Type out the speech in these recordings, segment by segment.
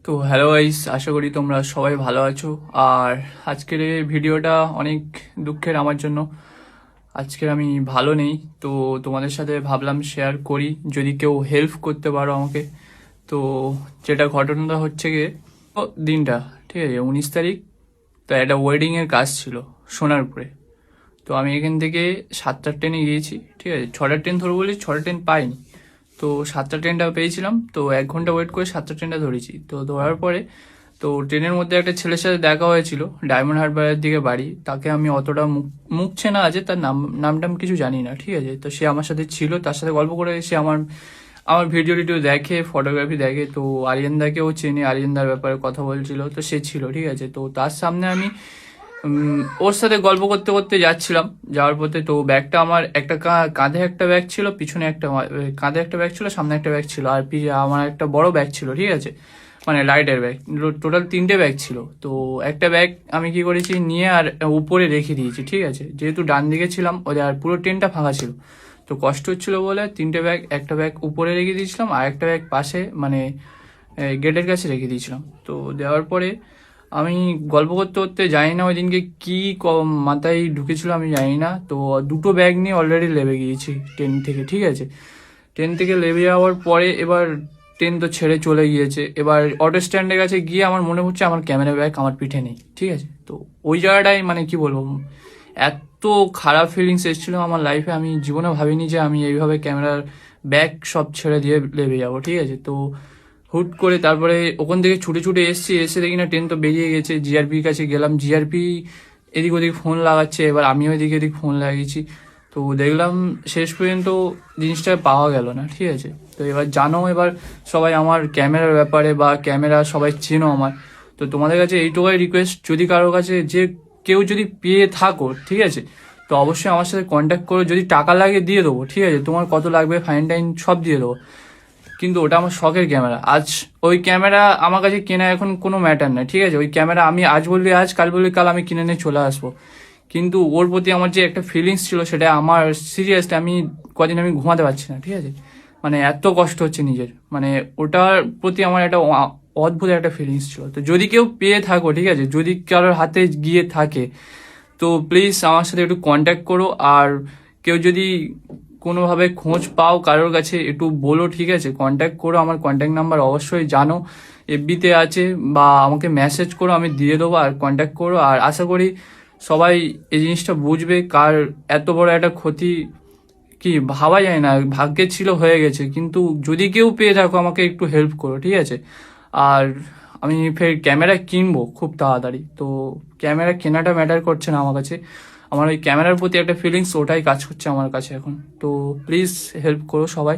তো hello guys, আশা করি তোমরা সবাই ভালো আছো। আর আজকের এই ভিডিওটা অনেক দুঃখের আমার জন্য। আজকের আমি ভালো নেই, তো তোমাদের সাথে ভাবলাম শেয়ার করি, যদি কেউ হেল্প করতে পারো আমাকে। তো যেটা ঘটনাটা হচ্ছে গিয়ে দিনটা, ঠিক আছে, 19 তারিখ। তো একটা ওয়েডিংয়ের কাজ ছিল সোনারপুরে। তো আমি এখান থেকে 7টার ট্রেনে গিয়েছি, ঠিক আছে। 6টার ট্রেন ধরবো বলে 6টার ট্রেন পাইনি, তো 7টার ট্রেনটা পেয়েছিলাম। তো 1 ঘন্টা ওয়েট করে 7টার ট্রেনটা ধরেছি। তো ধরার পরে তো ট্রেনের মধ্যে একটা ছেলের সাথে দেখা হয়েছিল, ডায়মন্ড হারবারের দিকে বাড়ি। তাকে আমি অতটা মুখ মুখ চেনা আছে, তার নামটা আমি কিছু জানি না, ঠিক আছে। তো সে আমার সাথে ছিল, তার সাথে গল্প করে সে আমার আমার ভিডিও টিডিও দেখে, ফটোগ্রাফি দেখে। তো আরিয়ানদাকেও চেনে, আরিয়ানদার ব্যাপারে কথা বলছিল, তো সে ছিল, ঠিক আছে। তো তার সামনে আমি ওর সাথে গল্প করতে করতে যাচ্ছিলাম। যাওয়ার পথে তো ব্যাগটা আমার একটা কাঁধে একটা ব্যাগ ছিল, পিছনে একটা কাঁধে একটা ব্যাগ ছিল, সামনে একটা ব্যাগ ছিল, আর আমার একটা বড় ব্যাগ ছিল, ঠিক আছে, মানে লাইটের ব্যাগ। টোটাল 3টে ব্যাগ ছিল। তো একটা ব্যাগ আমি কি করেছি, নিয়ে আর উপরে রেখে দিয়েছি, ঠিক আছে। যেহেতু ডান দিকে ছিলাম, ওদের আর পুরো ট্রেনটা ফাঁকা ছিল, তো কষ্ট হচ্ছিল বলে 3টে ব্যাগ, একটা ব্যাগ উপরে রেখে দিয়েছিলাম আর একটা ব্যাগ পাশে, মানে গেটের কাছে রেখে দিয়েছিলাম। তো দেওয়ার পরে আমি গল্প করতে করতে, জানি না ওই দিনকে কি মাথায় ঢুকেছিল আমি জানি না, তো 2টো ব্যাগ নিয়ে অলরেডি লেবে গিয়েছি ট্রেন থেকে, ঠিক আছে। ট্রেন থেকে লেবে যাওয়ার পরে এবার ট্রেন তো ছেড়ে চলে গিয়েছে। এবার অটো স্ট্যান্ডের কাছে গিয়ে আমার মনে হচ্ছে আমার ক্যামেরা ব্যাগ আমার পিঠে নেই, ঠিক আছে। তো ওই জায়গাটাই, মানে কি বলবো, এত খারাপ ফিলিংস এসেছিলো আমার লাইফে। আমি জীবনে ভাবিনি যে আমি এইভাবে ক্যামেরার ব্যাগ সব ছেড়ে দিয়ে লেবে যাবো, ঠিক আছে। তো হুট করে তারপরে ওখান থেকে ছুটে ছুটে এসছি, এসে দেখি না ট্রেন তো বেরিয়ে গেছে। জিআরপির কাছে গেলাম, জিআরপি এদিক ওদিক ফোন লাগাচ্ছে, এবার আমিও এদিক এদিক ফোন লাগিয়েছি। তো দেখলাম শেষ পর্যন্ত জিনিসটা পাওয়া গেল না, ঠিক আছে। তো এবার জানো, এবার সবাই আমার ক্যামেরার ব্যাপারে বা ক্যামেরা সবাই চেনো আমার। তো তোমাদের কাছে এইটুকুই রিকোয়েস্ট, যদি কারোর কাছে যে কেউ যদি পেয়ে থাকো, ঠিক আছে, তো অবশ্যই আমার সাথে কন্ট্যাক্ট করো। যদি টাকা লাগে দিয়ে দেবো, ঠিক আছে, তোমার কত লাগবে ফাইন টাইন সব দিয়ে দেবো। কিন্তু ওটা আমার শখের ক্যামেরা। আজ ওই ক্যামেরা আমার কাছে কেনা এখন কোনো ম্যাটার না, ঠিক আছে। ওই ক্যামেরা আমি আজ বললি আজ, কাল বললি কাল আমি কিনে নিয়ে চলে আসবো। কিন্তু ওর প্রতি আমার যে একটা ফিলিংস ছিল, সেটা আমার সিরিয়াসলি আমি কদিন আমি ঘুমাতে পারছি না, ঠিক আছে। মানে এত কষ্ট হচ্ছে নিজের, মানে ওটার প্রতি আমার একটা অদ্ভুত একটা ফিলিংস ছিল। তো যদি কেউ পেয়ে থাকো, ঠিক আছে, যদি কারোর হাতে গিয়ে থাকে, তো প্লিজ আমার সাথে একটু কন্ট্যাক্ট করো। আর কেউ যদি কোনোভাবে খোঁজ পাও কারোর কাছে, একটু বলো, ঠিক আছে, কন্ট্যাক্ট করো। আমার কন্ট্যাক্ট নাম্বার অবশ্যই জানো, এফবিতে আছে, বা আমাকে মেসেজ করো, আমি দিয়ে দেবো। আর কন্ট্যাক্ট করো। আর আশা করি সবাই এই জিনিসটা বুঝবে, কার এত বড় একটা ক্ষতি কি ভাবা যায় না, ভাগ্যে ছিল হয়ে গেছে। কিন্তু যদি কেউ পেয়ে থাকো, আমাকে একটু হেল্প করো, ঠিক আছে। আর আমি ফের ক্যামেরা কিনবো খুব তাড়াতাড়ি। তো ক্যামেরা কেনাটা ম্যাটার করছে না আমার কাছে, আমার ওই ক্যামেরার প্রতি একটা ফিলিংস, ওটাই কাজ করছে আমার কাছে এখন। তো প্লিজ হেল্প করো সবাই,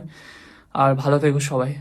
আর ভালো থেকো সবাই।